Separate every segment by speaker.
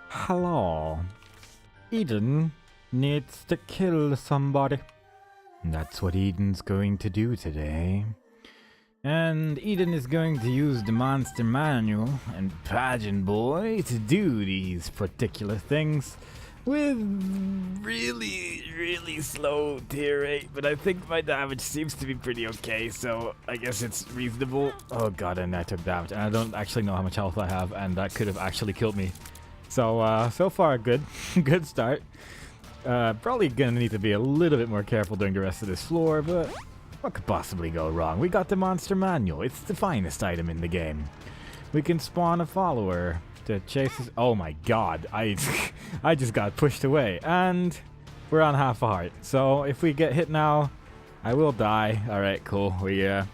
Speaker 1: Hello. Eden needs to kill somebody. That's what Eden's going to do today. And Eden is going to use the monster manual and pageant boy to do these particular things with really slow tier rate, but I think my damage seems to be pretty okay, so I guess it's reasonable. Oh god, and I took damage, and I don't actually know how much health I have, and that could have actually killed me. So, so far good. Good start. Probably gonna need to be a little bit more careful during the rest of this floor, but what could possibly go wrong? We got the monster manual. It's the finest item in the game. We can spawn a follower to chase us. Oh my god, I just got pushed away, and we're on half a heart. So if we get hit now, I will die. All right, cool. We're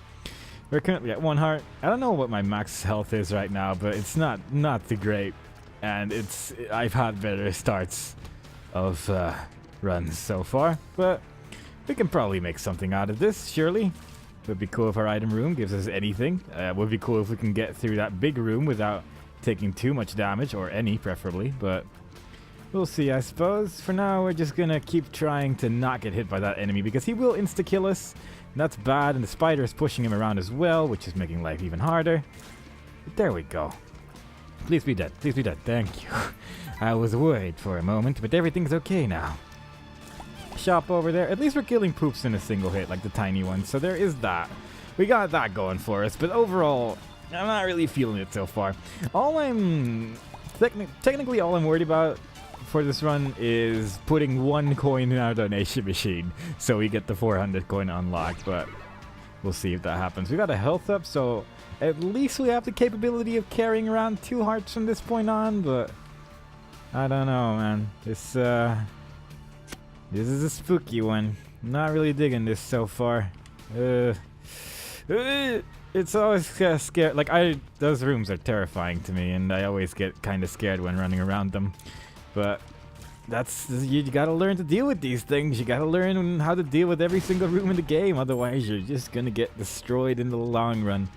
Speaker 1: currently at 1 heart. I don't know what my max health is right now, but it's not too great, and I've had better starts of runs so far, but we can probably make something out of this, surely. Would be cool if our item room gives us anything. Would be cool if we can get through that big room without taking too much damage, or any preferably, but we'll see, I suppose. For now, we're just gonna keep trying to not get hit by that enemy, because he will insta-kill us, and that's bad, and the spider is pushing him around as well, which is making life even harder. But there we go. Please be dead, thank you. I was worried for a moment, but everything's okay now. Shop over there. At least we're killing poops in a single hit, like the tiny ones, so there is that. We got that going for us, but overall, I'm not really feeling it so far. All I'm... technically all I'm worried about for this run is putting 1 coin in our donation machine, so we get the 400 coin unlocked, but we'll see if that happens. We got a health up, so at least we have the capability of carrying around 2 hearts from this point on, but I don't know, man. This is a spooky one. Not really digging this so far. It's always scary. Like, those rooms are terrifying to me, and I always get kind of scared when running around them. But you gotta learn to deal with these things. You gotta learn how to deal with every single room in the game. Otherwise, you're just gonna get destroyed in the long run.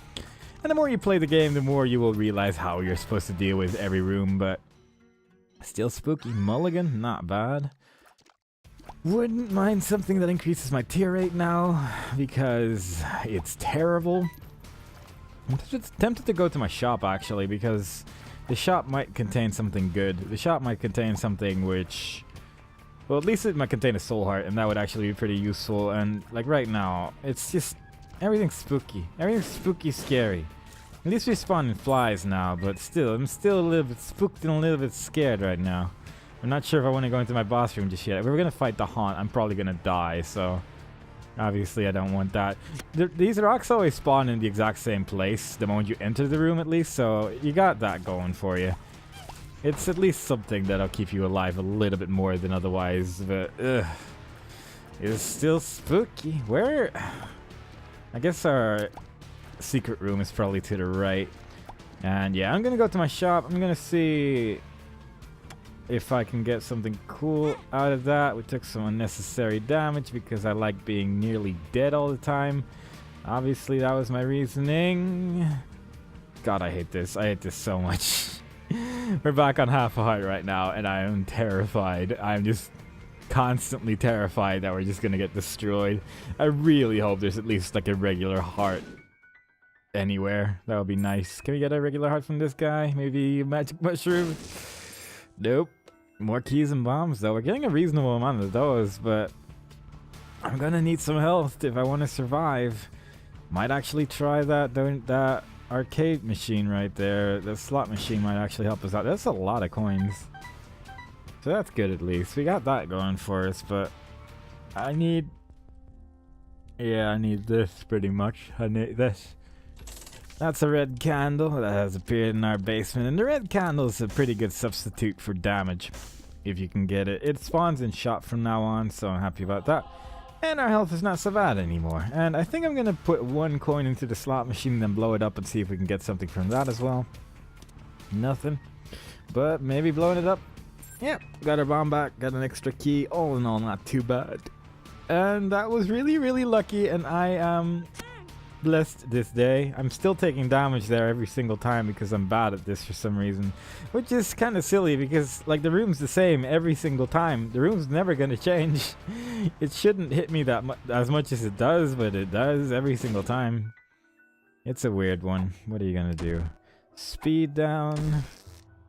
Speaker 1: And the more you play the game, the more you will realize how you're supposed to deal with every room. But still spooky. Mulligan, not bad. Wouldn't mind something that increases my tier rate now, because it's terrible. I'm just tempted to go to my shop, actually, because the shop might contain something good. The shop might contain something which... well, at least it might contain a soul heart, and that would actually be pretty useful. And, like, right now, it's just... everything's spooky. Everything's spooky scary. At least we spawn in flies now, but still, I'm still a little bit spooked and a little bit scared right now. I'm not sure if I want to go into my boss room just yet. If we're going to fight the Haunt, I'm probably going to die, so... obviously, I don't want that. These rocks always spawn in the exact same place, the moment you enter the room at least, so you got that going for you. It's at least something that'll keep you alive a little bit more than otherwise, but it's still spooky. Where? I guess our secret room is probably to the right. And yeah, I'm going to go to my shop. I'm going to see if I can get something cool out of that. We took some unnecessary damage because I like being nearly dead all the time. Obviously, that was my reasoning. God, I hate this. I hate this so much. We're back on half a heart right now, and I am terrified. I'm just constantly terrified that we're just gonna get destroyed. I really hope there's at least like a regular heart anywhere. That would be nice. Can we get a regular heart from this guy? Maybe a magic mushroom? Nope. More keys and bombs, though. We're getting a reasonable amount of those, but I'm gonna need some health if I want to survive. Might actually try that arcade machine right there. The slot machine might actually help us out. That's a lot of coins. So that's good at least. We got that going for us, but I need... yeah, I need this pretty much. I need this. That's a red candle that has appeared in our basement, and the red candle is a pretty good substitute for damage, if you can get it. It spawns in shop from now on, so I'm happy about that. And our health is not so bad anymore. And I think I'm going to put 1 coin into the slot machine and then blow it up and see if we can get something from that as well. Nothing. But maybe blowing it up. Yep, got our bomb back, got an extra key. All in all, not too bad. And that was really, really lucky, and I am... blessed this day. I'm still taking damage there every single time because I'm bad at this for some reason. Which is kind of silly because, like, the room's the same every single time. The room's never going to change. It shouldn't hit me that as much as it does, but it does every single time. It's a weird one. What are you going to do? Speed down?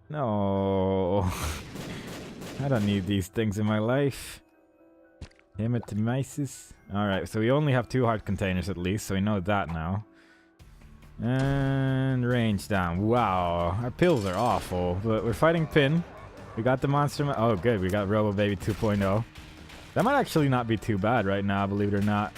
Speaker 1: No. I don't need these things in my life. Hematomisis. Alright, so we only have 2 heart containers at least, so we know that now. And range down. Wow, our pills are awful, but we're fighting Pin. We got the monster. Oh, good, we got Robo Baby 2.0. That might actually not be too bad right now, believe it or not.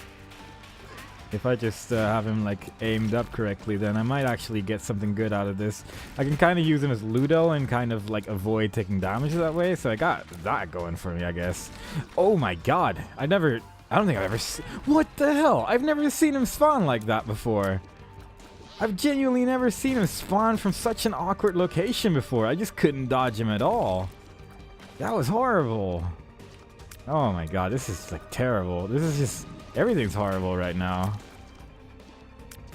Speaker 1: If I just have him like aimed up correctly, then I might actually get something good out of this. I can kind of use him as Ludo and kind of like avoid taking damage that way, so I got that going for me, I guess. Oh my god, I don't think I've ever seen... What the hell? I've never seen him spawn like that before. I've genuinely never seen him spawn from such an awkward location before. I just couldn't dodge him at all. That was horrible. Oh my god, this is like terrible. This is just... Everything's horrible right now.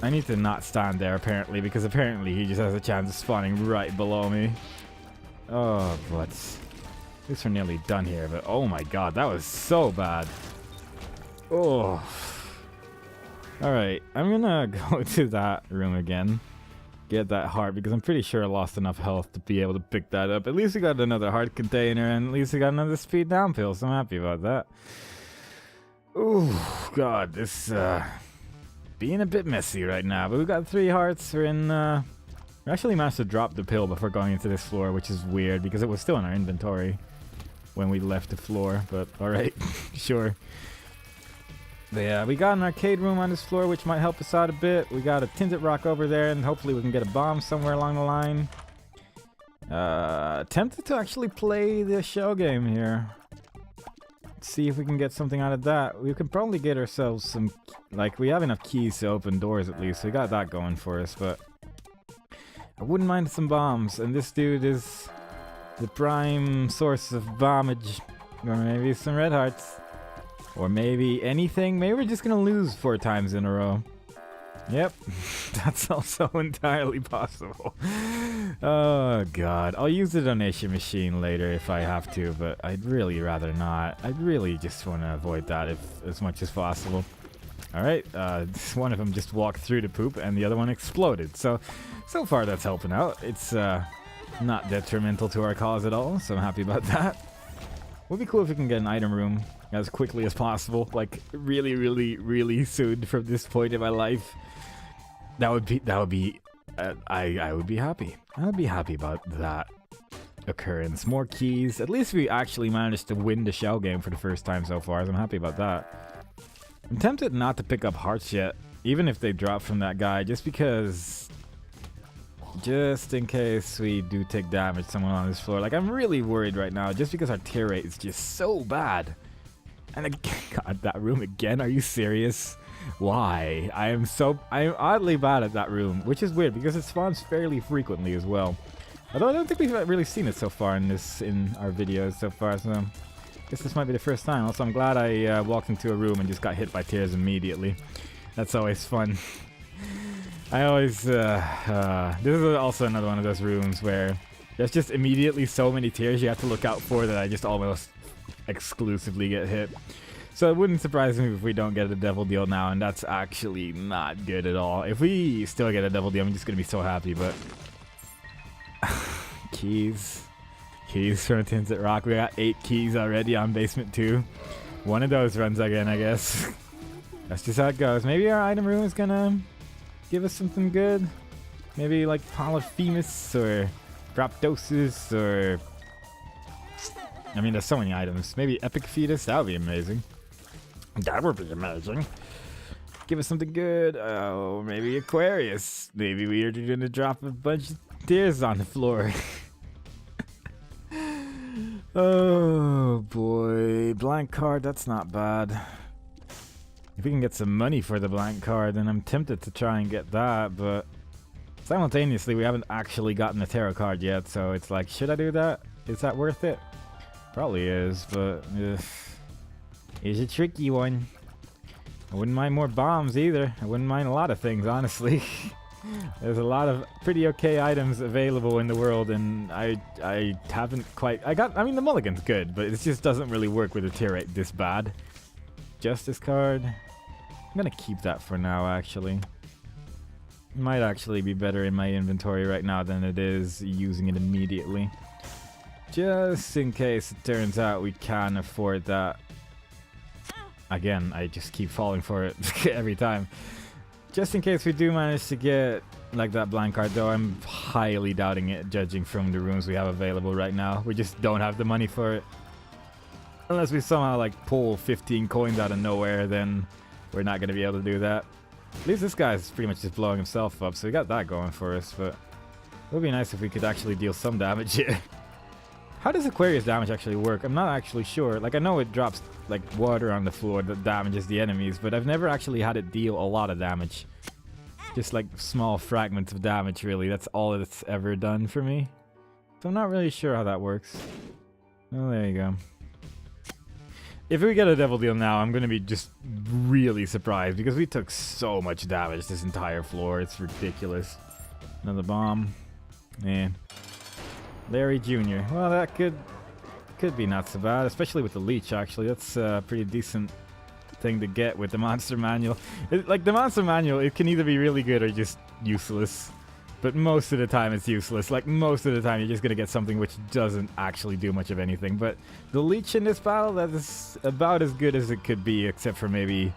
Speaker 1: I need to not stand there apparently, because apparently he just has a chance of spawning right below me. Oh, but... At least we're nearly done here, but oh my god, that was so bad. Oh. Alright, I'm gonna go to that room again. Get that heart, because I'm pretty sure I lost enough health to be able to pick that up. At least we got another heart container, and at least we got another speed down pill, so I'm happy about that. Ooh, god, this being a bit messy right now, but we got 3 hearts. We're in we actually managed to drop the pill before going into this floor, which is weird because it was still in our inventory when we left the floor, but alright, sure. But yeah, we got an arcade room on this floor, which might help us out a bit. We got a tinted rock over there, and hopefully we can get a bomb somewhere along the line. Tempted to actually play the shell game here. See if we can get something out of that. We can probably get ourselves some, like, we have enough keys to open doors at least, so we got that going for us, but I wouldn't mind some bombs, and this dude is the prime source of bombage. Or maybe some red hearts, or maybe anything. Maybe we're just gonna lose 4 times in a row. Yep, that's also entirely possible. Oh god, I'll use the donation machine later if I have to, but I'd really rather not. I'd really just want to avoid that as much as possible. Alright, one of them just walked through the poop and the other one exploded, so far that's helping out. It's not detrimental to our cause at all, so I'm happy about that. Would be cool if we can get an item room as quickly as possible, like really, really, really soon from this point in my life. That would be I would be happy. I would be happy about that occurrence. More keys. At least we actually managed to win the shell game for the first time so far, so I'm happy about that. I'm tempted not to pick up hearts yet, even if they drop from that guy, just because... Just in case we do take damage someone on this floor. Like, I'm really worried right now, just because our tear rate is just so bad. And again, god, that room again? Are you serious? Why? I'm oddly bad at that room, which is weird because it spawns fairly frequently as well. Although I don't think we've really seen it so far in our videos so far, so I guess this might be the first time. Also, I'm glad I walked into a room and just got hit by tears immediately. That's always fun. I always, this is also another one of those rooms where there's just immediately so many tears you have to look out for that I just almost exclusively get hit. So it wouldn't surprise me if we don't get a devil deal now, and that's actually not good at all. If we still get a devil deal, I'm just gonna be so happy, but... Keys from a Tinted Rock. We got 8 keys already on basement 2. One of those runs again, I guess. That's just how it goes. Maybe our item room is gonna give us something good. Maybe like Polyphemus or Proptosis or... I mean, there's so many items. Maybe Epic Fetus. That would be amazing. That would be amazing. Give us something good. Oh, maybe Aquarius. Maybe we are going to drop a bunch of tears on the floor. Oh, boy. Blank card. That's not bad. If we can get some money for the blank card, then I'm tempted to try and get that, but simultaneously, we haven't actually gotten a tarot card yet, so it's like, should I do that? Is that worth it? Probably is, but it's a tricky one. I wouldn't mind more bombs either. I wouldn't mind a lot of things, honestly. There's a lot of pretty okay items available in the world, and I haven't quite... I mean, the mulligan's good, but it just doesn't really work with a tier 8 this bad. Justice card. I'm gonna keep that for now, actually. It might actually be better in my inventory right now than it is using it immediately. Just in case it turns out we can afford that. Again, I just keep falling for it every time. Just in case we do manage to get like that blind card, though, I'm highly doubting it, judging from the rooms we have available right now. We just don't have the money for it. Unless we somehow like pull 15 coins out of nowhere, then we're not going to be able to do that. At least this guy's pretty much just blowing himself up, so we got that going for us, but it would be nice if we could actually deal some damage here. How does Aquarius damage actually work? I'm not actually sure. Like, I know it drops like water on the floor that damages the enemies, but I've never actually had it deal a lot of damage. Just like small fragments of damage, really. That's all it's ever done for me. So I'm not really sure how that works. Oh, there you go. If we get a devil deal now, I'm going to be just really surprised because we took so much damage this entire floor. It's ridiculous. Another bomb. Man. Larry Jr. Well, that could be not so bad, especially with the leech, actually. That's a pretty decent thing to get with the monster manual. Like, the monster manual, it can either be really good or just useless. But most of the time it's useless. Like, most of the time you're just going to get something which doesn't actually do much of anything. But the leech in this battle, that is about as good as it could be, except for maybe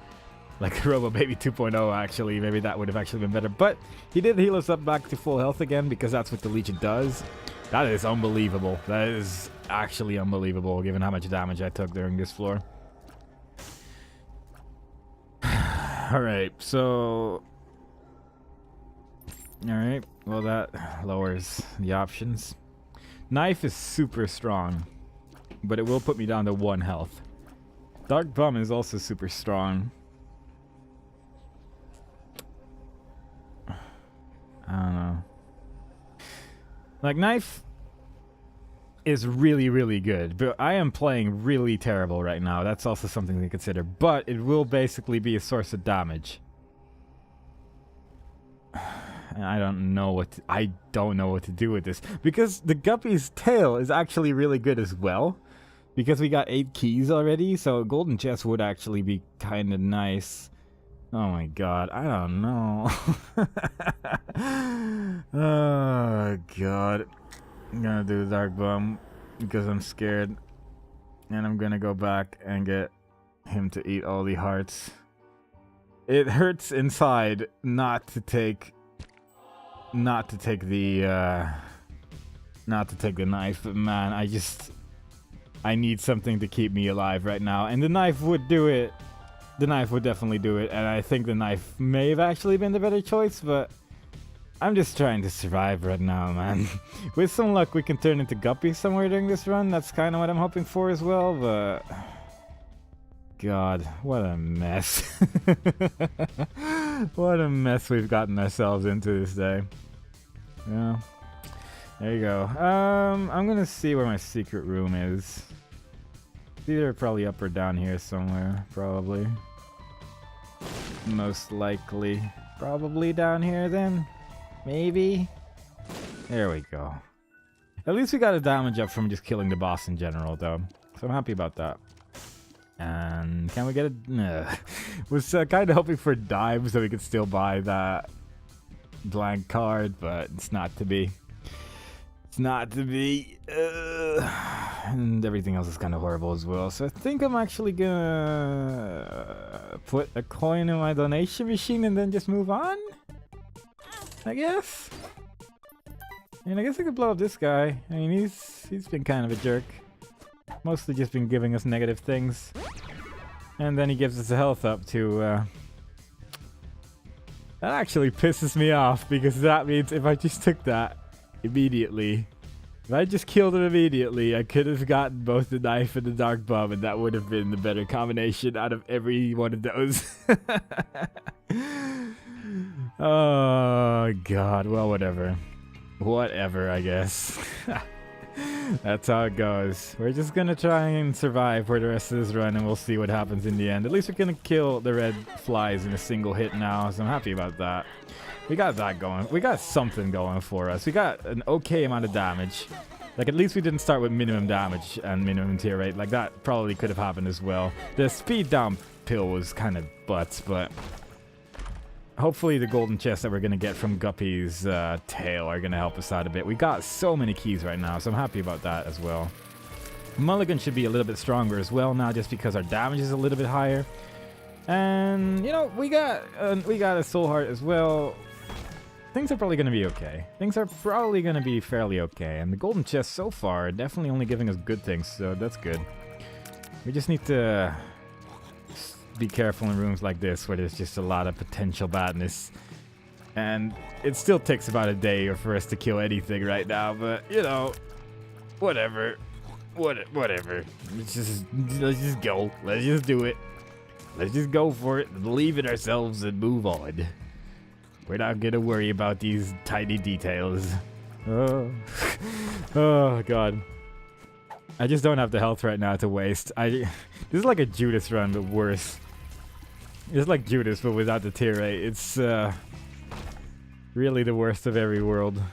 Speaker 1: like Robo Baby 2.0, actually. Maybe that would have actually been better. But he did heal us up back to full health again, because that's what the leech does. That is unbelievable. That is actually unbelievable, given how much damage I took during this floor. Alright, so... Alright, well that lowers the options. Knife is super strong, but it will put me down to 1 health. Dark Bum is also super strong. I don't know. Like, Knife is really, really good, but I am playing really terrible right now. That's also something to consider, but it will basically be a source of damage. And I don't know what to do with this, because the Guppy's tail is actually really good as well, because we got 8 keys already, so a golden chest would actually be kind of nice. Oh my god, I don't know. Oh god. I'm gonna do the Dark Bum because I'm scared. And I'm gonna go back and get him to eat all the hearts. It hurts inside not to take the knife, but man, I need something to keep me alive right now, and the knife would do it. The knife would definitely do it, and I think the knife may have actually been the better choice, but I'm just trying to survive right now, man. With some luck, we can turn into Guppy somewhere during this run. That's kind of what I'm hoping for as well, but... God, what a mess. What a mess we've gotten ourselves into this day. Yeah. There you go. I'm gonna see where my secret room is. It's either probably up or down here somewhere, probably. Most likely. Probably down here then? Maybe? There we go. At least we got a damage up from just killing the boss in general, though. So I'm happy about that. And can we get a... Was kind of hoping for a dime so we could still buy that blank card, but it's not to be. It's not to be. And everything else is kind of horrible as well. So I think I'm actually gonna put a coin in my donation machine and then just move on, I guess. And I guess I could blow up this guy. I mean, he's been kind of a jerk. Mostly just been giving us negative things. And then he gives us a health up to... That actually pisses me off, because that means if I just took that immediately, if I just killed him immediately, I could have gotten both the knife and the Dark Bum, and that would have been the better combination out of every one of those. Oh, God. Well, whatever. Whatever, I guess. That's how it goes. We're just gonna try and survive for the rest of this run, and we'll see what happens in the end. At least we're gonna kill the red flies in a single hit now, so I'm happy about that. We got that going. We got something going for us. We got an okay amount of damage. Like, at least we didn't start with minimum damage and minimum tier rate. Like, that probably could have happened as well. The speed down pill was kind of butts, but hopefully the golden chests that we're going to get from Guppy's tail are going to help us out a bit. We got so many keys right now, so I'm happy about that as well. Mulligan should be a little bit stronger as well now, just because our damage is a little bit higher. And, you know, we got a soul heart as well. Things are probably going to be okay. Things are probably going to be fairly okay. And the golden chests so far are definitely only giving us good things, so that's good. We just need to be careful in rooms like this where there's just a lot of potential badness. And it still takes about a day for us to kill anything right now, but, you know, whatever. Whatever. Let's just go. Let's just do it. Let's just go for it, believe in ourselves, and move on. We're not gonna worry about these tiny details. Oh. Oh, God. I just don't have the health right now to waste. This is like a Judas run, but worse. It's like Judas, but without the tier 8. It's really the worst of every world.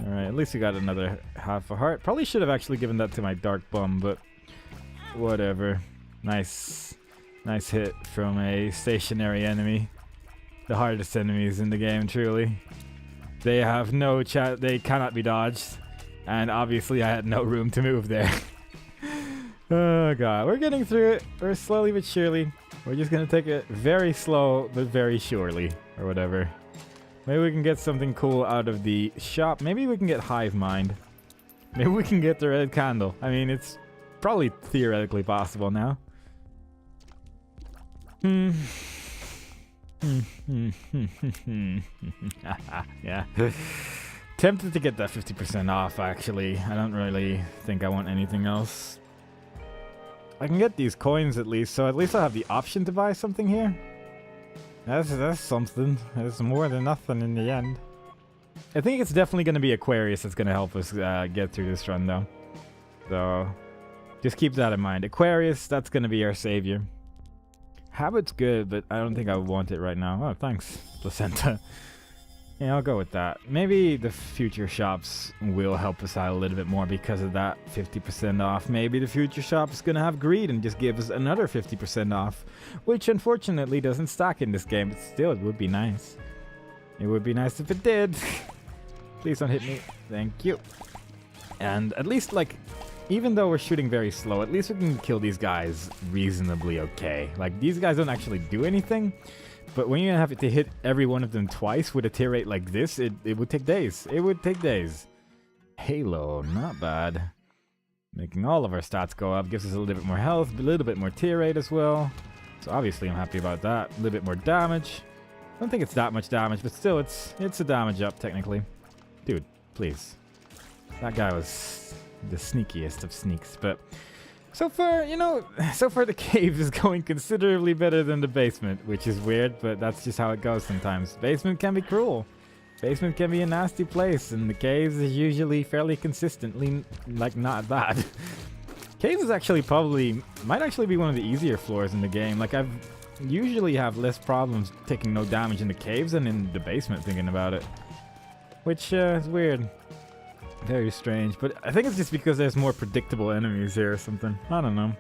Speaker 1: Alright, at least we got another half a heart. Probably should have actually given that to my Dark Bum, but whatever. Nice hit from a stationary enemy. The hardest enemies in the game, truly. They have no they cannot be dodged. And obviously I had no room to move there. Oh, God. We're getting through it. We're slowly but surely. We're just gonna take it very slow, but very surely. Or whatever. Maybe we can get something cool out of the shop. Maybe we can get Hive Mind. Maybe we can get the red candle. I mean, it's probably theoretically possible now. Yeah. Tempted to get that 50% off, actually. I don't really think I want anything else. I can get these coins at least, so at least I have the option to buy something here. That's something. It's more than nothing in the end. I think it's definitely going to be Aquarius that's going to help us get through this run, though. So, just keep that in mind. Aquarius, that's going to be our savior. Habit's good, but I don't think I want it right now. Oh, thanks, Placenta. Yeah, I'll go with that. Maybe the future shops will help us out a little bit more because of that 50% off. Maybe the future shop is going to have greed and just give us another 50% off, which unfortunately doesn't stack in this game, but still, it would be nice. It would be nice if it did. Please don't hit me. Thank you. And at least, like, even though we're shooting very slow, at least we can kill these guys reasonably okay. Like, these guys don't actually do anything, but when you have to hit every one of them twice with a tier rate like this, it would take days. It would take days. Halo, not bad. Making all of our stats go up, gives us a little bit more health, a little bit more tier rate as well. So obviously I'm happy about that. A little bit more damage. I don't think it's that much damage, but still it's a damage up technically. Dude, please. That guy was the sneakiest of sneaks, but so far, you know, the cave is going considerably better than the basement, which is weird, but that's just how it goes sometimes. Basement can be cruel. Basement can be a nasty place, and the caves is usually fairly consistently, like, not bad. Caves is actually might actually be one of the easier floors in the game. Like, I've usually have less problems taking no damage in the caves than in the basement, thinking about it. Which is weird. Very strange, but I think it's just because there's more predictable enemies here or something. I don't know.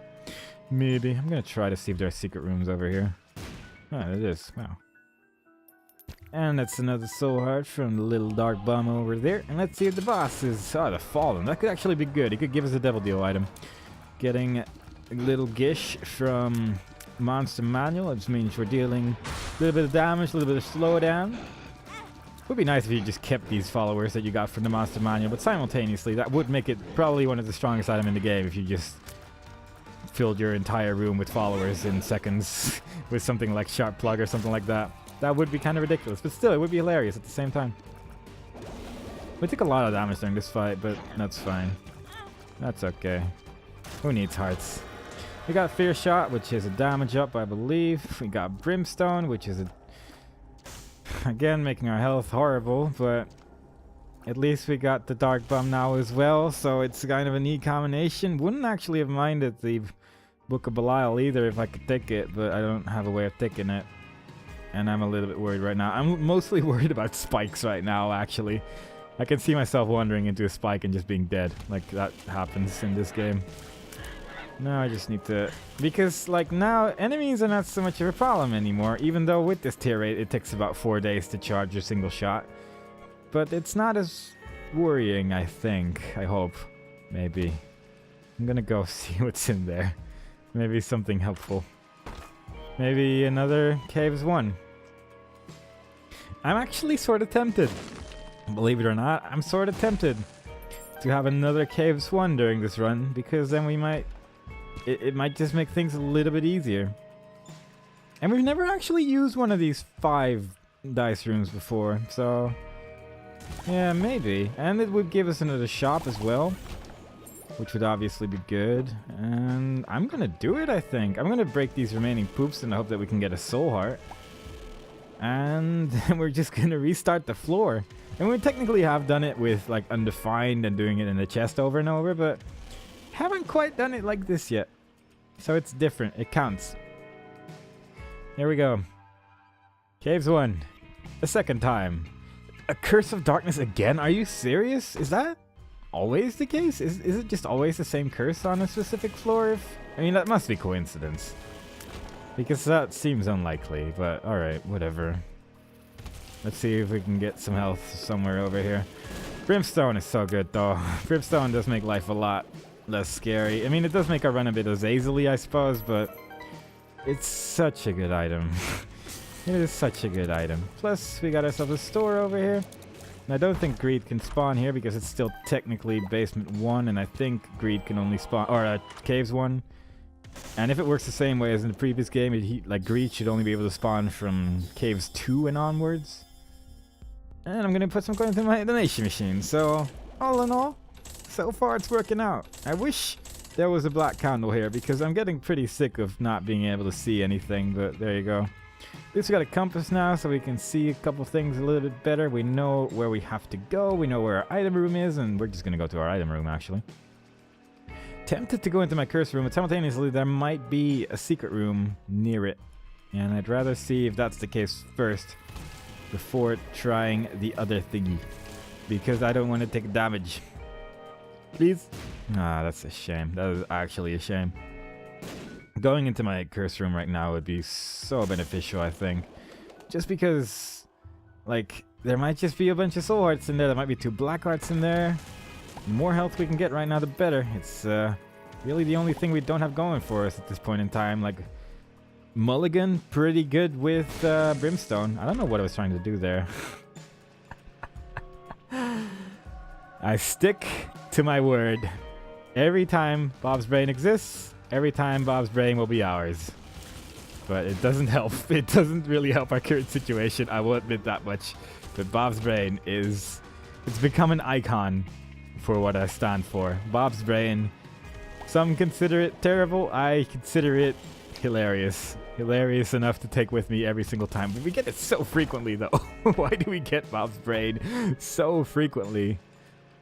Speaker 1: Maybe. I'm gonna try to see if there are secret rooms over here. Oh, it is. Wow. And that's another soul heart from the little dark bum over there. And let's see if the boss is... Oh, the Fallen. That could actually be good. He could give us a Devil Deal item. Getting a little Gish from Monster Manual. It just means we're dealing a little bit of damage, a little bit of slowdown. Would be nice if you just kept these followers that you got from the Monster Manual, but simultaneously that would make it probably one of the strongest items in the game if you just filled your entire room with followers in seconds with something like Sharp Plug or something like that. That would be kind of ridiculous, but still, it would be hilarious at the same time. We took a lot of damage during this fight, but that's fine. That's okay. Who needs hearts? We got Fear Shot, which is a damage up, I believe. We got Brimstone, which is a... Again, making our health horrible, but At least we got the Dark Bum now as well, so it's kind of a neat combination. Wouldn't actually have minded the Book of Belial either if I could take it, but I don't have a way of taking it. And I'm a little bit worried right now. I'm mostly worried about spikes right now, actually. I can see myself wandering into a spike and just being dead. Like, that happens in this game. Now I just need to... Because, like, now enemies are not so much of a problem anymore, even though with this tier 8 it takes about 4 days to charge a single shot. But it's not as worrying, I think. I hope. Maybe. I'm gonna go see what's in there. Maybe something helpful. Maybe another Caves 1. I'm actually sort of tempted. Believe it or not, I'm sort of tempted to have another Caves 1 during this run, because then we might... It might just make things a little bit easier. And we've never actually used one of these 5 dice rooms before, so... Yeah, maybe. And it would give us another shop as well, which would obviously be good. And I'm gonna do it, I think. I'm gonna break these remaining poops in the hope that we can get a soul heart. And then we're just gonna restart the floor. And we technically have done it with like undefined and doing it in the chest over and over, but haven't quite done it like this yet. So it's different. It counts. Here we go. Caves 1. A second time. A Curse of Darkness again? Are you serious? Is that always the case? Is it just always the same curse on a specific floor? I mean, that must be coincidence. Because that seems unlikely, but alright, whatever. Let's see if we can get some health somewhere over here. Brimstone is so good, though. Brimstone does make life a lot less scary. I mean, it does make our run a bit Azazily, I suppose, but it's such a good item. It is such a good item. Plus, we got ourselves a store over here. And I don't think Greed can spawn here because it's still technically Basement 1, and I think Greed can only spawn... Or Caves 1. And if it works the same way as in the previous game, like Greed should only be able to spawn from Caves 2 and onwards. And I'm going to put some coins in my donation machine. So, all in all, so far it's working out. I wish there was a black candle here because I'm getting pretty sick of not being able to see anything, but there you go. At least we got a compass now so we can see a couple things a little bit better. We know where we have to go. We know where our item room is, and we're just going to go to our item room, actually. Tempted to go into my curse room, but simultaneously there might be a secret room near it. And I'd rather see if that's the case first before trying the other thingy. Because I don't want to take damage. Please? Ah, that's a shame. That is actually a shame. Going into my curse room right now would be so beneficial, I think. Just because, like, there might just be a bunch of soul hearts in there. There might be 2 black hearts in there. The more health we can get right now, the better. It's really the only thing we don't have going for us at this point in time. Like, Mulligan, pretty good with Brimstone. I don't know what I was trying to do there. I stick to my word. Every time Bob's Brain exists, every time Bob's Brain will be ours. But it doesn't help. It doesn't really help our current situation, I will admit that much. But Bob's Brain is... It's become an icon for what I stand for. Bob's Brain. Some consider it terrible. I consider it hilarious. Hilarious enough to take with me every single time. But we get it so frequently, though. Why do we get Bob's Brain so frequently?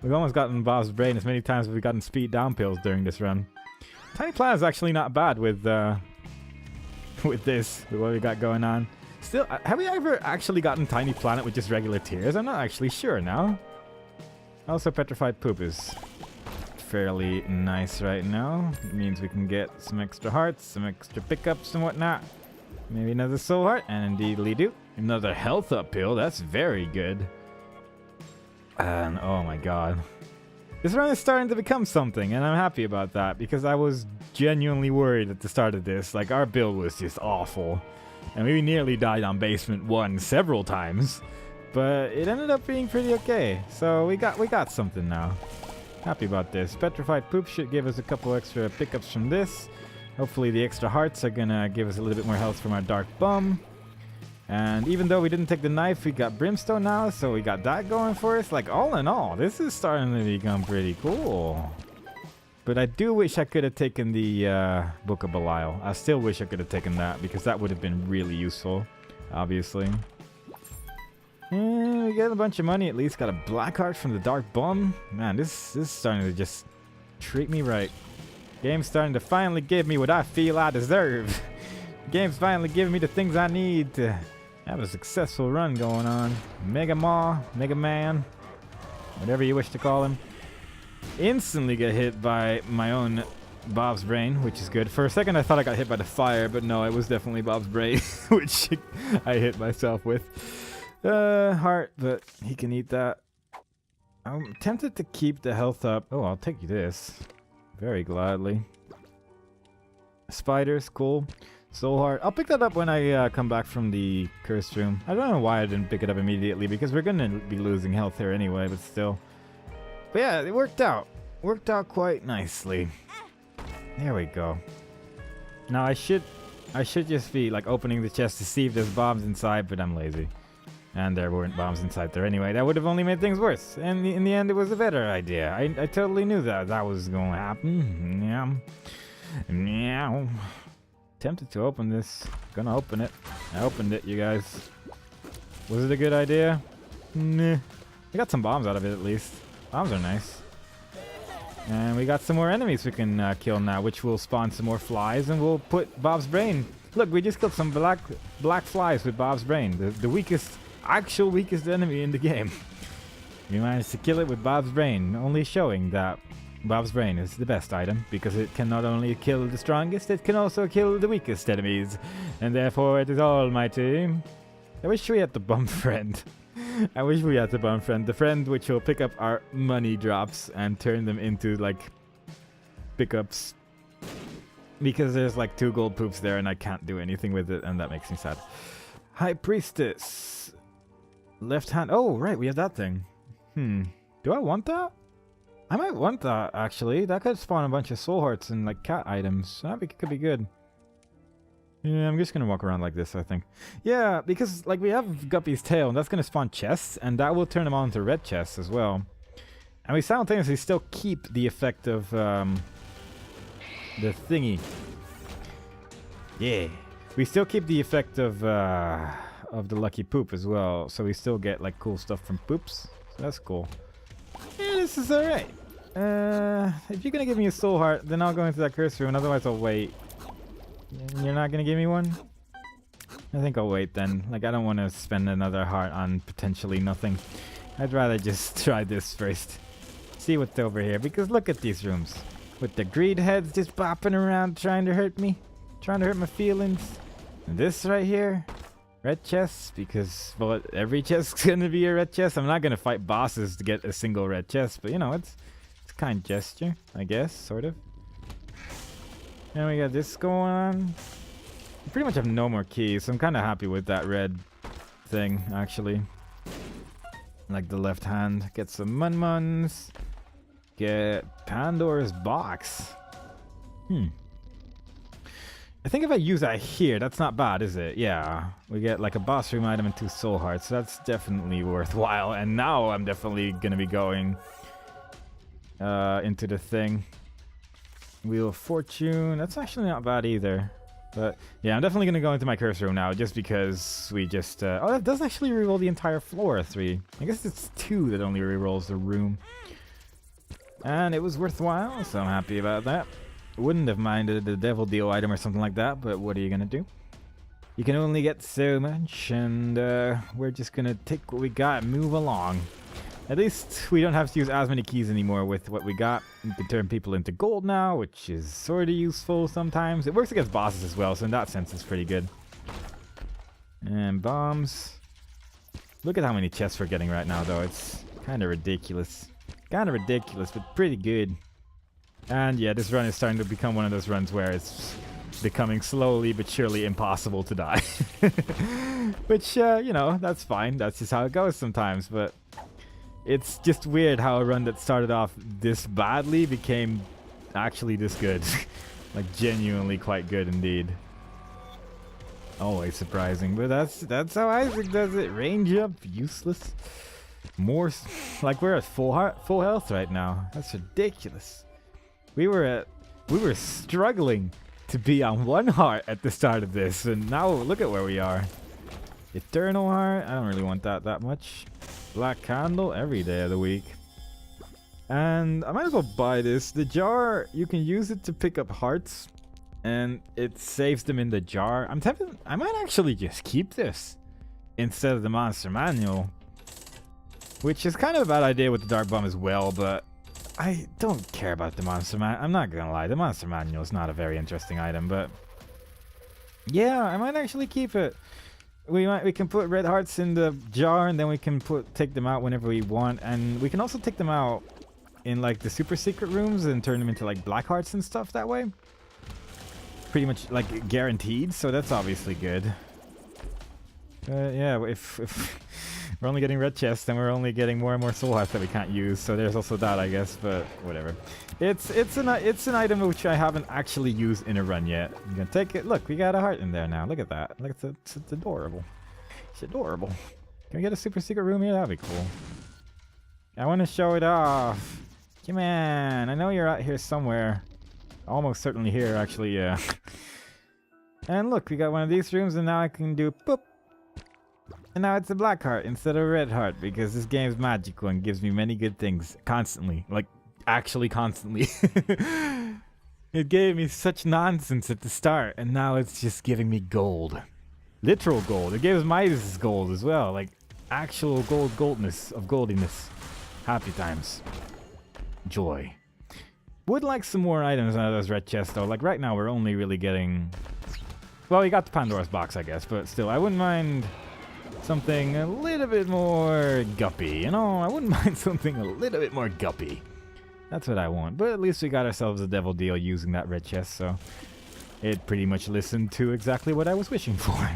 Speaker 1: We've almost gotten Bob's Brain as many times as we've gotten speed down pills during this run. Tiny Planet is actually not bad with with what we got going on. Still, have we ever actually gotten Tiny Planet with just regular tears? I'm not actually sure now. Also, Petrified Poop is fairly nice right now. It means we can get some extra hearts, some extra pickups and whatnot. Maybe another soul heart, and indeedly do. Another health up pill, that's very good. And oh my god. This run is starting to become something, and I'm happy about that, because I was genuinely worried at the start of this. Like, our build was just awful. And we nearly died on Basement 1 several times. But it ended up being pretty okay. So we got something now. Happy about this. Petrified Poop should give us a couple extra pickups from this. Hopefully the extra hearts are gonna give us a little bit more health from our Dark Bum. And even though we didn't take the knife, we got Brimstone now, so we got that going for us. Like, all in all, this is starting to become pretty cool. But I do wish I could have taken the Book of Belial. I still wish I could have taken that, because that would have been really useful, obviously. And we get a bunch of money at least. Got a black heart from the Dark Bum. Man, this is starting to just treat me right. Game's starting to finally give me what I feel I deserve. Game's finally giving me the things I need to have a successful run going on. Mega Maw, Mega Man, whatever you wish to call him. Instantly get hit by my own Bob's brain, which is good. For a second I thought I got hit by the fire, but no, it was definitely Bob's brain, which I hit myself with. Heart, but he can eat that. I'm tempted to keep the health up. Oh, I'll take this. Very gladly. Spiders, cool. Soul heart. I'll pick that up when I come back from the cursed room. I don't know why I didn't pick it up immediately, because we're gonna be losing health here anyway, but still. But yeah, it worked out. Worked out quite nicely. There we go. Now I should just be like opening the chest to see if there's bombs inside, but I'm lazy. And there weren't bombs inside there anyway. That would have only made things worse. And in the end, it was a better idea. I totally knew that was going to happen. Yeah. Meow. Tempted to open this. Gonna open it. I opened it, you guys. Was it a good idea? Nah. We got some bombs out of it at least. Bombs are nice. And we got some more enemies we can kill now, which will spawn some more flies, and we'll put Bob's brain. Look, we just killed some black flies with Bob's brain. The weakest, actual weakest enemy in the game. We managed to kill it with Bob's brain, only showing that Bob's brain is the best item, because it can not only kill the strongest, it can also kill the weakest enemies, and therefore it is almighty. I wish we had the bum friend. I wish we had the bum friend. The friend which will pick up our money drops and turn them into, like, pickups. Because there's, like, 2 gold poops there and I can't do anything with it, and that makes me sad. High Priestess. Left hand. Oh, right, we have that thing. Do I want that? I might want that, actually. That could spawn a bunch of soul hearts and, like, cat items. That could be good. Yeah, I'm just gonna walk around like this, I think. Yeah, because, like, we have Guppy's tail, and that's gonna spawn chests, and that will turn them on into red chests as well. And we simultaneously still keep the effect of, the thingy. Yeah. We still keep the effect of the lucky poop as well, so we still get, like, cool stuff from poops. So that's cool. Yeah, this is alright. If you're gonna give me a soul heart, then I'll go into that curse room, otherwise I'll wait. You're not gonna give me one? I think I'll wait then. Like, I don't want to spend another heart on potentially nothing. I'd rather just try this first. See what's over here, because look at these rooms. With the greed heads just bopping around trying to hurt me. Trying to hurt my feelings. And this right here. Red chest, because, well, every chest's gonna be a red chest. I'm not gonna fight bosses to get a single red chest, but you know, it's a kind gesture, I guess, sort of. And we got this going on. I pretty much have no more keys, so I'm kind of happy with that red thing, actually. Like the left hand. Get some mun-muns. Get Pandora's box. I think if I use that here, that's not bad, is it? Yeah. We get like a boss room item and 2 soul hearts, so that's definitely worthwhile. And now I'm definitely going to be going into the thing. Wheel of Fortune. That's actually not bad either. But yeah, I'm definitely going to go into my curse room now, just because we just... oh, that does actually reroll the entire floor, 3. I guess it's 2 that only rerolls the room. And it was worthwhile, so I'm happy about that. Wouldn't have minded the devil deal item or something like that, but what are you going to do? You can only get so much, and we're just going to take what we got and move along. At least we don't have to use as many keys anymore with what we got. We can turn people into gold now, which is sort of useful sometimes. It works against bosses as well, so in that sense it's pretty good. And bombs. Look at how many chests we're getting right now, though. It's kind of ridiculous. Kind of ridiculous, but pretty good. And yeah, this run is starting to become one of those runs where it's becoming slowly but surely impossible to die. Which, you know, that's fine. That's just how it goes sometimes, but... It's just weird how a run that started off this badly became actually this good. Like, genuinely quite good indeed. Always surprising, but that's how Isaac does it. Range up, useless. More, like, we're at full health right now. That's ridiculous. We were struggling to be on 1 heart at the start of this, and now look at where we are. Eternal Heart, I don't really want that much. Black Candle, every day of the week. And I might as well buy this. The jar, you can use it to pick up hearts. And it saves them in the jar. I'm tempted, I might actually just keep this instead of the monster manual. Which is kind of a bad idea with the Dark Bomb as well, but I don't care about the monster manual. I'm not gonna lie, the monster manual is not a very interesting item, but yeah, I might actually keep it. We can put red hearts in the jar, and then we can take them out whenever we want, and we can also take them out in like the super secret rooms and turn them into like black hearts and stuff that way. Pretty much like guaranteed, so that's obviously good. Yeah, if we're only getting red chests, then we're only getting more and more soul hearts that we can't use. So there's also that, I guess. But whatever. It's an item which I haven't actually used in a run yet. I'm gonna take it. Look, we got a heart in there now. Look at that. Look, it's adorable. It's adorable. Can we get a super secret room here? That'd be cool. I want to show it off. Come on. I know you're out here somewhere. Almost certainly here, actually. Yeah. And look, we got one of these rooms, and now I can do boop. And now it's a black heart instead of a red heart, because this game's magical and gives me many good things constantly. Like, actually constantly. It gave me such nonsense at the start, and now it's just giving me gold. Literal gold. It gives Midas gold as well. Like, actual goldness of goldiness. Happy times. Joy. Would like some more items out of those red chests, though. Like, right now we're only really getting... Well, we got the Pandora's box, I guess, but still, I wouldn't mind something a little bit more guppy. You know, I wouldn't mind something a little bit more guppy. That's what I want. But at least we got ourselves a devil deal using that red chest, so it pretty much listened to exactly what I was wishing for.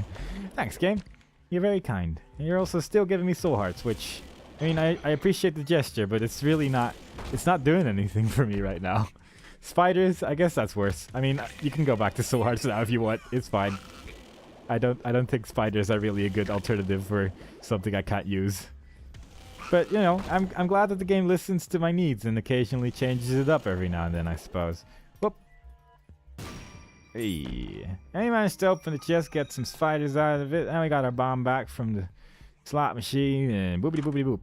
Speaker 1: Thanks, game. You're very kind. And you're also still giving me soul hearts, which, I mean, I appreciate the gesture, but it's really not, it's not doing anything for me right now. Spiders, I guess that's worse. I mean, you can go back to soul hearts now if you want. It's fine. I don't think spiders are really a good alternative for something I can't use. But, you know, I'm glad that the game listens to my needs and occasionally changes it up every now and then, I suppose. Whoop. Hey. And we managed to open the chest, get some spiders out of it, and we got our bomb back from the slot machine, and boopity boopity boop.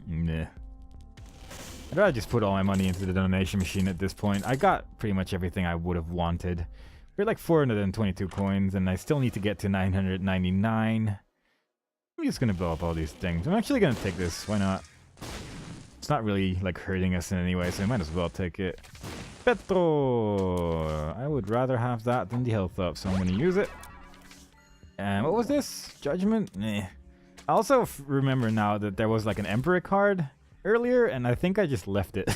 Speaker 1: Nah. I'd rather just put all my money into the donation machine at this point. I got pretty much everything I would have wanted. We're like 422 coins, and I still need to get to 999. I'm just gonna blow up all these things. I'm actually gonna take this. Why not? It's not really like hurting us in any way, so I might as well take it. Petro! I would rather have that than the health up, so I'm gonna use it. And what was this? Judgment? Nah. I also remember now that there was like an Emperor card earlier, and I think I just left it.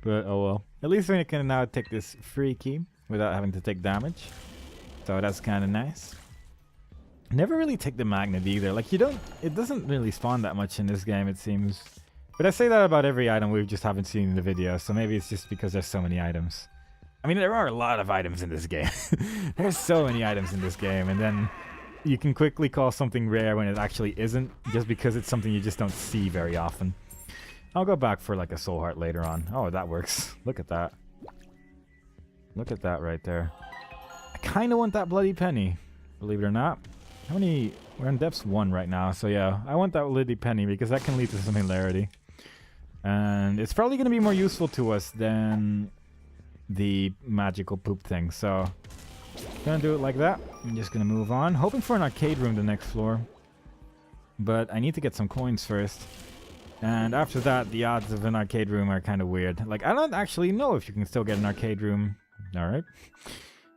Speaker 1: But oh well. At least we can now take this free key without having to take damage. So that's kind of nice. Never really take the magnet either. Like, you don't, it doesn't really spawn that much in this game, it seems. But I say that about every item we just haven't seen in the video, so maybe it's just because there's so many items. I mean, there are a lot of items in this game. There's so many items in this game, and then you can quickly call something rare when it actually isn't, just because it's something you just don't see very often. I'll go back for like a soul heart later on. Oh, that works. Look at that. Look at that right there. I kind of want that bloody penny, believe it or not. How many? We're in depths 1 right now, so yeah, I want that bloody penny because that can lead to some hilarity. And it's probably going to be more useful to us than the magical poop thing, so gonna do it like that. I'm just gonna move on, hoping for an arcade room the next floor. But I need to get some coins first. And after that, the odds of an arcade room are kind of weird. Like, I don't actually know if you can still get an arcade room. Alright.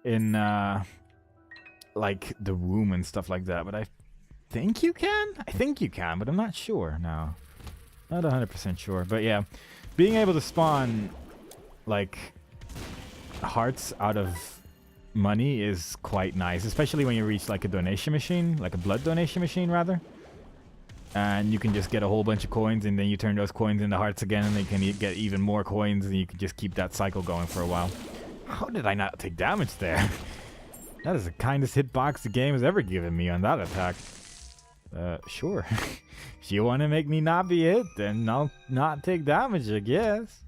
Speaker 1: In, like, the room and stuff like that. But I think you can? I think you can, but I'm not sure now. Not 100% sure. But yeah, being able to spawn, like, hearts out of money is quite nice. Especially when you reach, like, a donation machine. Like a blood donation machine, rather. And you can just get a whole bunch of coins, and then you turn those coins into hearts again, and they can get even more coins, and you can just keep that cycle going for a while. How did I not take damage there? That is the kindest hitbox the game has ever given me on that attack. Sure. If you want to make me not be hit, then I'll not take damage, I guess.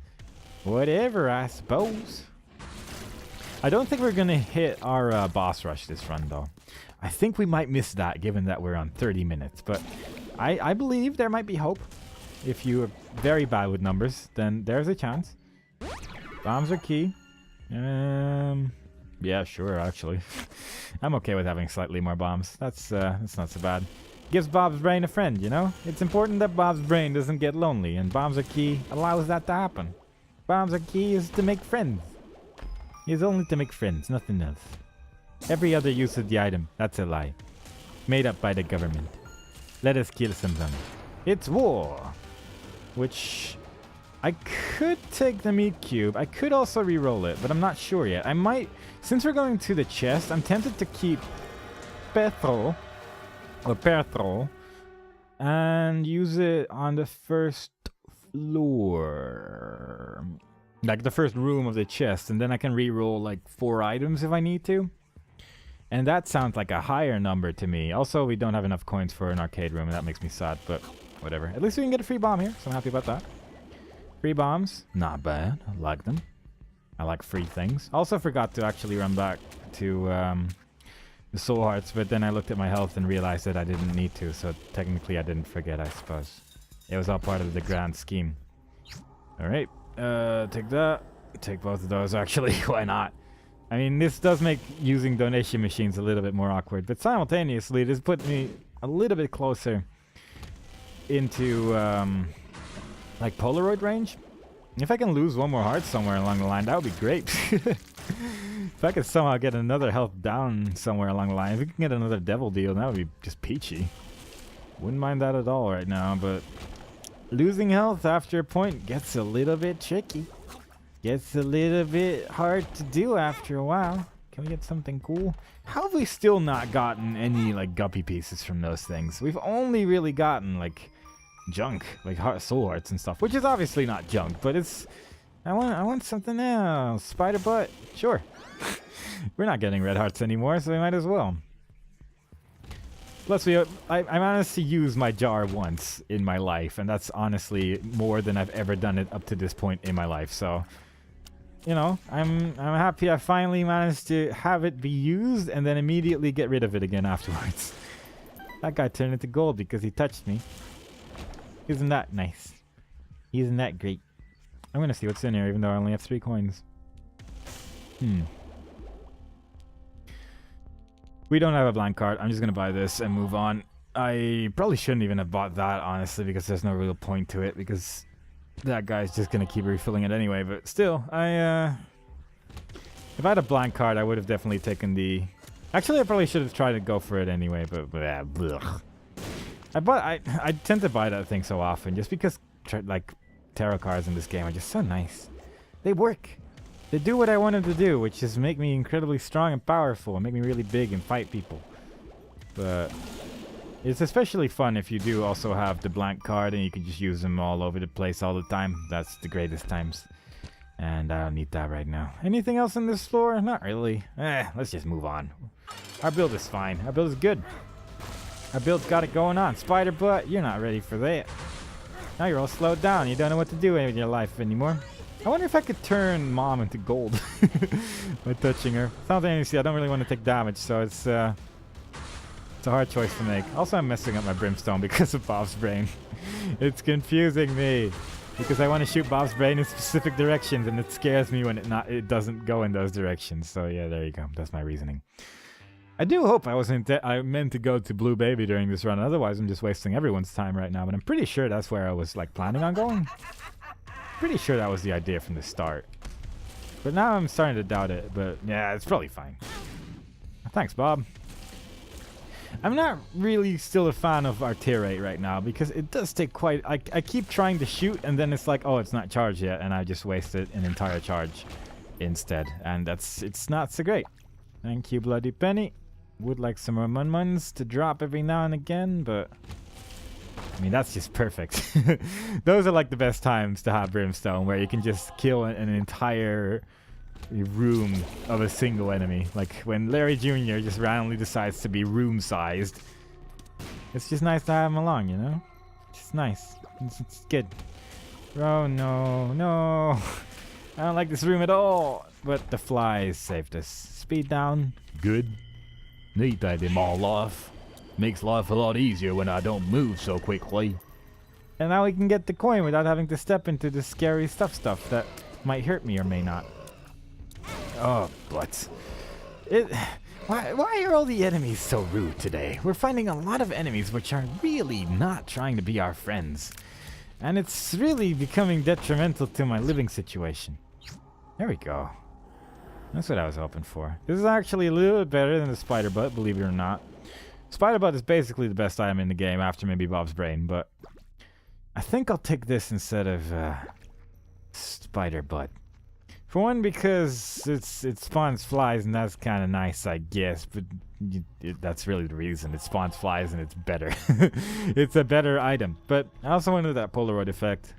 Speaker 1: Whatever, I suppose. I don't think we're going to hit our boss rush this run, though. I think we might miss that, given that we're on 30 minutes. But I believe there might be hope. If you're very bad with numbers, then there's a chance. Bombs are key. Yeah, sure, actually. I'm okay with having slightly more bombs. That's not so bad. Gives Bob's brain a friend, you know? It's important that Bob's brain doesn't get lonely, and bombs are key allows that to happen. Bombs are key is to make friends. It's only to make friends, nothing else. Every other use of the item, that's a lie. Made up by the government. Let us kill some zombies. It's war! Which... I could take the meat cube. I could also re-roll it, but I'm not sure yet. I might... Since we're going to the chest, I'm tempted to keep petrol, or petrol, and use it on the first floor. Like the first room of the chest, and then I can re-roll like 4 items if I need to. And that sounds like a higher number to me. Also, we don't have enough coins for an arcade room, and that makes me sad, but whatever. At least we can get a free bomb here, so I'm happy about that. Free bombs, not bad. I like them. I like free things. Also forgot to actually run back to the soul hearts, but then I looked at my health and realized that I didn't need to, so technically I didn't forget, I suppose. It was all part of the grand scheme. Alright, take that. Take both of those, actually. Why not? I mean, this does make using donation machines a little bit more awkward, but simultaneously it has put me a little bit closer into... like Polaroid range. If I can lose one more heart somewhere along the line, that would be great. If I could somehow get another health down somewhere along the line, if we can get another devil deal, that would be just peachy. Wouldn't mind that at all right now, but losing health after a point gets a little bit tricky. Gets a little bit hard to do after a while. Can we get something cool? How have we still not gotten any like guppy pieces from those things? We've only really gotten like junk, like soul hearts and stuff, which is obviously not junk, but it's I want something else. Spider butt, sure. We're not getting red hearts anymore, so we might as well. Plus, I managed to use my jar once in my life, and that's honestly more than I've ever done it up to this point in my life. So, you know, I'm happy I finally managed to have it be used and then immediately get rid of it again afterwards. That guy turned into gold because he touched me. Isn't that nice? Isn't that great? I'm gonna see what's in here, even though I only have 3 coins. We don't have a blank card. I'm just gonna buy this and move on. I probably shouldn't even have bought that, honestly, because there's no real point to it, because that guy's just gonna keep refilling it anyway. But still, if I had a blank card, I would have definitely taken the... Actually, I probably should have tried to go for it anyway, but blech. I tend to buy that thing so often just because like tarot cards in this game are just so nice. They work. They do what I want them to do, which is make me incredibly strong and powerful and make me really big and fight people. But it's especially fun if you do also have the blank card and you can just use them all over the place all the time. That's the greatest times. And I don't need that right now. Anything else on this floor? Not really. Let's just move on. Our build is fine. Our build is good. Our build's got it going on. Spider butt, you're not ready for that. Now you're all slowed down. You don't know what to do in your life anymore. I wonder if I could turn Mom into gold by touching her. Simultaneously, I don't really want to take damage, so it's a hard choice to make. Also, I'm messing up my brimstone because of Bob's brain. It's confusing me because I want to shoot Bob's brain in specific directions, and it scares me when it doesn't go in those directions. So yeah, there you go. That's my reasoning. I do hope I meant to go to Blue Baby during this run. Otherwise, I'm just wasting everyone's time right now. But I'm pretty sure that's where I was like planning on going. Pretty sure that was the idea from the start. But now I'm starting to doubt it. But yeah, it's probably fine. Thanks, Bob. I'm not really still a fan of artillery right now because it does take quite... I keep trying to shoot and then it's like, oh, it's not charged yet. And I just wasted an entire charge instead. And it's not so great. Thank you, Bloody Penny. Would like some more mun-muns to drop every now and again, but I mean, that's just perfect. Those are like the best times to have Brimstone, where you can just kill an entire room of a single enemy. Like when Larry Jr. just randomly decides to be room-sized. It's just nice to have him along, you know? It's nice. It's good. Oh, no. I don't like this room at all. But the flies saved us. Speed down.
Speaker 2: Good. Need that in my life. Makes life a lot easier when I don't move so quickly.
Speaker 1: And now we can get the coin without having to step into the scary stuff that might hurt me or may not. Oh, but why are all the enemies so rude today? We're finding a lot of enemies which are really not trying to be our friends. And it's really becoming detrimental to my living situation. There we go. That's what I was hoping for. This is actually a little bit better than the spider butt, believe it or not. Spider butt is basically the best item in the game after maybe Bob's brain, but I think I'll take this instead of spider butt. For one, because it spawns flies, and that's kind of nice, I guess. But that's really the reason. It spawns flies, and it's better. It's a better item. But I also wanted that Polaroid effect.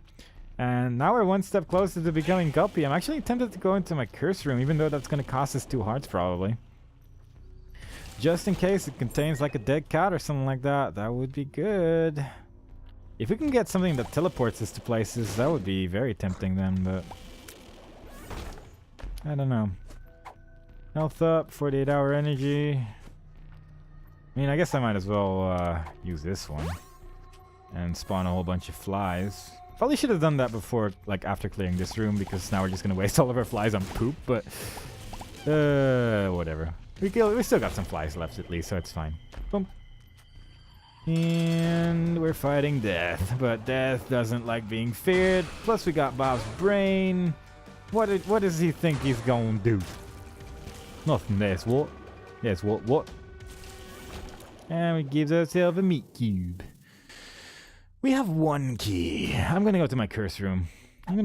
Speaker 1: And now we're one step closer to becoming Guppy. I'm actually tempted to go into my curse room, even though that's going to cost us 2 hearts, probably. Just in case it contains like a dead cat or something like that. That would be good. If we can get something that teleports us to places, that would be very tempting then, but I don't know. Health up, 48-hour energy. I mean, I guess I might as well use this one and spawn a whole bunch of flies. Probably should have done that before, like after clearing this room, because now we're just gonna waste all of our flies on poop, but whatever. We still got some flies left at least, so it's fine. Boom. And we're fighting death, but death doesn't like being feared. Plus we got Bob's brain. What does he think he's gonna do? Nothing. That's what. That's what. And we gives ourselves a meat cube. We have 1 key. I'm gonna go to my curse room. And we're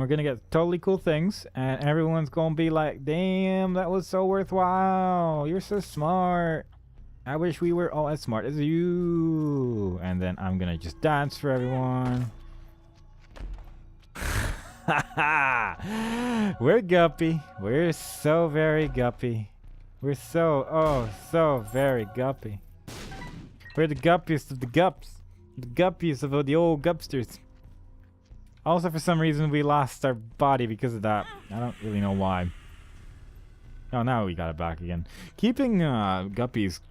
Speaker 1: gonna get totally cool things, and everyone's gonna be like, "Damn, that was so worthwhile. You're so smart. I wish we were all as smart as you." And then I'm gonna just dance for everyone. We're Guppy. We're so very Guppy. We're so very Guppy. We're the guppiest of the gups. The guppiest of the old gupsters. Also, for some reason, we lost our body because of that. I don't really know why. Oh, now we got it back again. Keeping Guppy's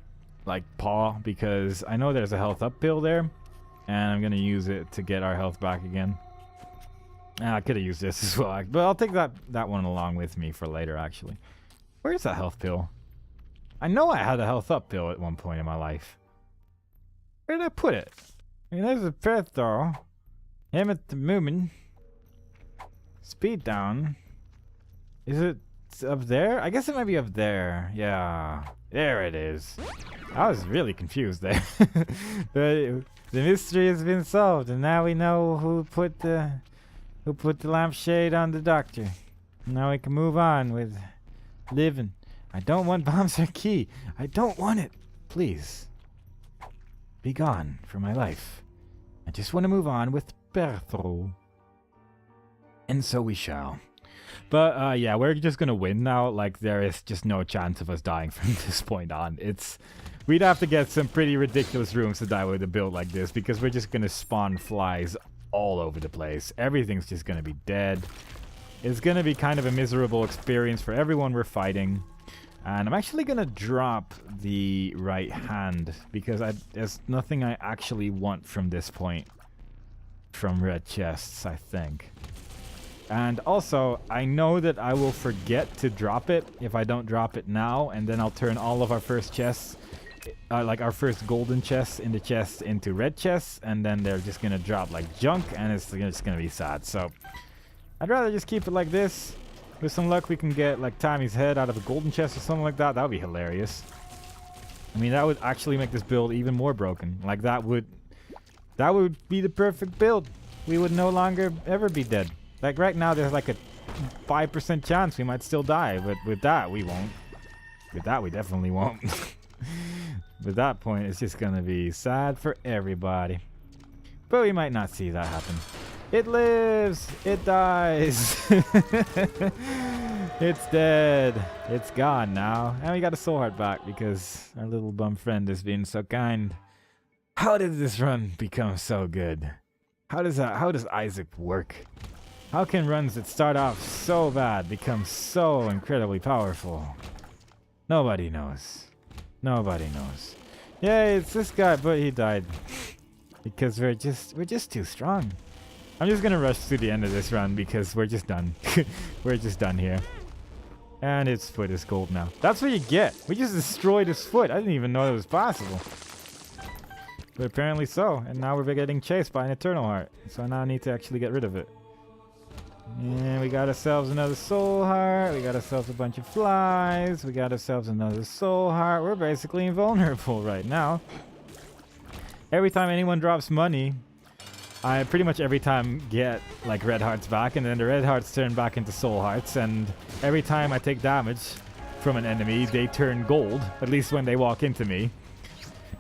Speaker 1: like paw, because I know there's a health up pill there, and I'm gonna use it to get our health back again. I could have used this as well, but I'll take that one along with me for later, actually. Where's that health pill? I know I had a health up pill at one point in my life. Where did I put it? I mean, there's a Predator. Him at the moment. Speed down. Is it up there? I guess it might be up there. Yeah. There it is. I was really confused there. The mystery has been solved, and now we know who put the lampshade on the doctor. Now we can move on with living. I don't want bombs or key. I don't want it. Please. Be gone from my life. I just want to move on with Bertho. And so we shall. But yeah, we're just gonna win now. Like, there is just no chance of us dying from this point on. We'd have to get some pretty ridiculous rooms to die with a build like this, because we're just gonna spawn flies all over the place. Everything's just gonna be dead. It's gonna be kind of a miserable experience for everyone we're fighting. And I'm actually gonna drop the right hand, because there's nothing I actually want from this point. From red chests, I think. And also, I know that I will forget to drop it if I don't drop it now, and then I'll turn all of our first chests, like our first golden chests in the chests, into red chests, and then they're just gonna drop like junk, and it's just gonna be sad. So I'd rather just keep it like this. With some luck, we can get like Tommy's head out of a golden chest or something like that. That would be hilarious. I mean, that would actually make this build even more broken. Like, that would be the perfect build. We would no longer ever be dead. Like, right now, there's like a 5% chance we might still die, but with that, we won't. With that, we definitely won't. At that point, it's just gonna be sad for everybody. But we might not see that happen. It lives! It dies! It's dead. It's gone now. And we got a soul heart back because our little bum friend is being so kind. How did this run become so good? How does Isaac work? How can runs that start off so bad become so incredibly powerful? Nobody knows. Nobody knows. Yeah, it's this guy, but he died. Because we're just too strong. I'm just gonna rush to the end of this run because we're just done. We're just done here. And its foot is gold now. That's what you get. We just destroyed his foot. I didn't even know it was possible. But apparently so. And now we're getting chased by an Eternal Heart. So now I need to actually get rid of it. And we got ourselves another Soul Heart. We got ourselves a bunch of flies. We got ourselves another Soul Heart. We're basically invulnerable right now. Every time anyone drops money, I pretty much every time get like red hearts back, and then the red hearts turn back into soul hearts, and every time I take damage from an enemy, they turn gold, at least when they walk into me.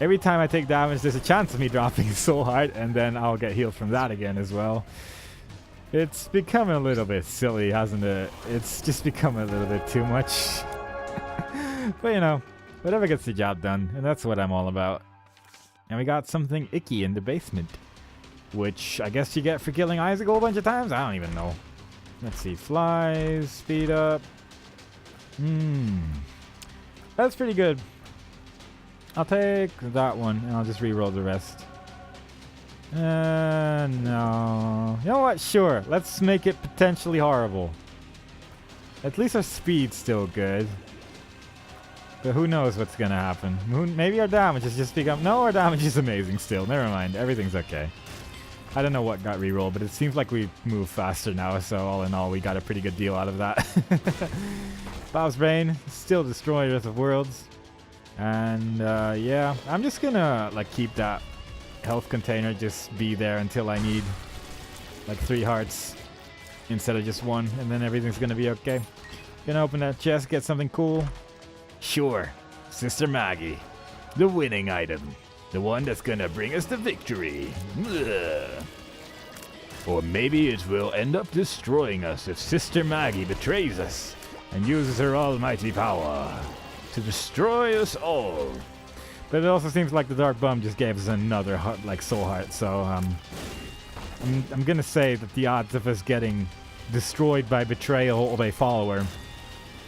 Speaker 1: Every time I take damage, there's a chance of me dropping a soul heart, and then I'll get healed from that again as well. It's become a little bit silly, hasn't it? It's just become a little bit too much. But you know, whatever gets the job done, and that's what I'm all about. And we got something icky in the basement, which I guess you get for killing Isaac a whole bunch of times? I don't even know. Let's see. Flies, speed up. That's pretty good. I'll take that one, and I'll just re-roll the rest. No. You know what? Sure. Let's make it potentially horrible. At least our speed's still good. But who knows what's gonna happen. Maybe our damage has just become... No, our damage is amazing still. Never mind. Everything's okay. I don't know what got rerolled, but it seems like we move faster now, so all in all, we got a pretty good deal out of that. Bob's Brain, still Destroyers of Worlds. And, yeah, I'm just gonna, like, keep that health container just be there until I need, like, 3 hearts instead of just 1, and then everything's gonna be okay. Gonna open that chest, get something cool.
Speaker 2: Sure, Sister Maggie. The winning item. The one that's gonna bring us the victory. Ugh. Or maybe it will end up destroying us if Sister Maggie betrays us and uses her almighty power to destroy us all.
Speaker 1: But it also seems like the Dark Bum just gave us another heart, like soul heart, so I'm gonna say that the odds of us getting destroyed by betrayal of a follower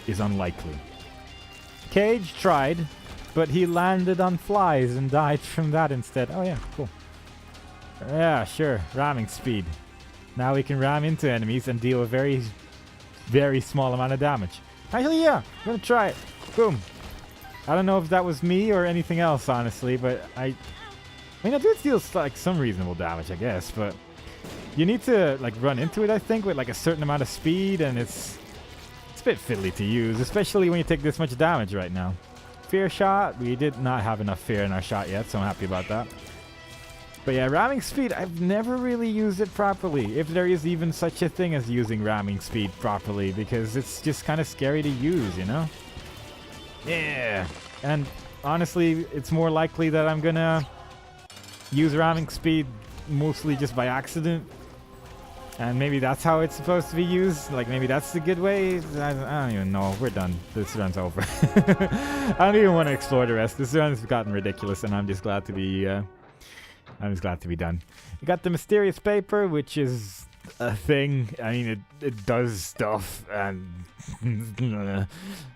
Speaker 1: is unlikely. Cage tried, but he landed on flies and died from that instead. Oh yeah, cool. Yeah, sure. Ramming speed. Now we can ram into enemies and deal a very, very small amount of damage. Actually, yeah, I'm gonna try it. Boom. I don't know if that was me or anything else, honestly, but I mean, it did deal like some reasonable damage, I guess, but you need to like run into it, I think, with like a certain amount of speed, and it's a bit fiddly to use, especially when you take this much damage right now. Fear shot. We did not have enough fear in our shot yet, so I'm happy about that. But yeah, ramming speed, I've never really used it properly, if there is even such a thing as using ramming speed properly, because it's just kind of scary to use, you know? Yeah. And honestly, it's more likely that I'm gonna use ramming speed mostly just by accident. And maybe that's how it's supposed to be used. Like, maybe that's the good way. I don't even know. We're done. This run's over. I don't even want to explore the rest. This run's gotten ridiculous, and I'm just glad to be... I'm just glad to be done. We got the mysterious paper, which is a thing. I mean, it does stuff, and...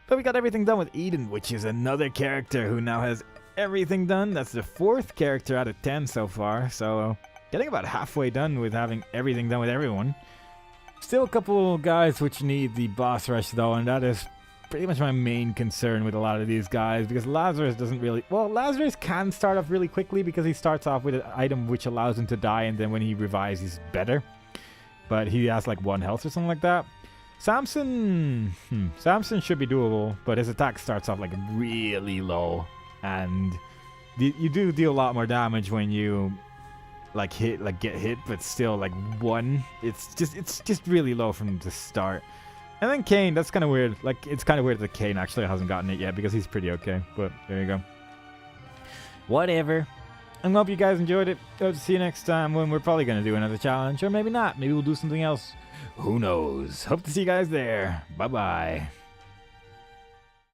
Speaker 1: But we got everything done with Eden, which is another character who now has everything done. That's the 4th character out of 10 so far, so... Getting about halfway done with having everything done with everyone. Still a couple guys which need the boss rush though, and that is pretty much my main concern with a lot of these guys, because Lazarus doesn't really... Well, Lazarus can start off really quickly because he starts off with an item which allows him to die, and then when he revives he's better. But he has like 1 health or something like that. Samson should be doable, but his attack starts off like really low, and you do deal a lot more damage when you... get hit, but still like 1. It's just really low from the start. And then Kane, that's kind of weird. Like, it's kind of weird that Kane actually hasn't gotten it yet because he's pretty okay. But there you go. Whatever. I hope you guys enjoyed it. Hope to see you next time when we're probably going to do another challenge, or maybe not. Maybe we'll do something else. Who knows? Hope to see you guys there. Bye bye.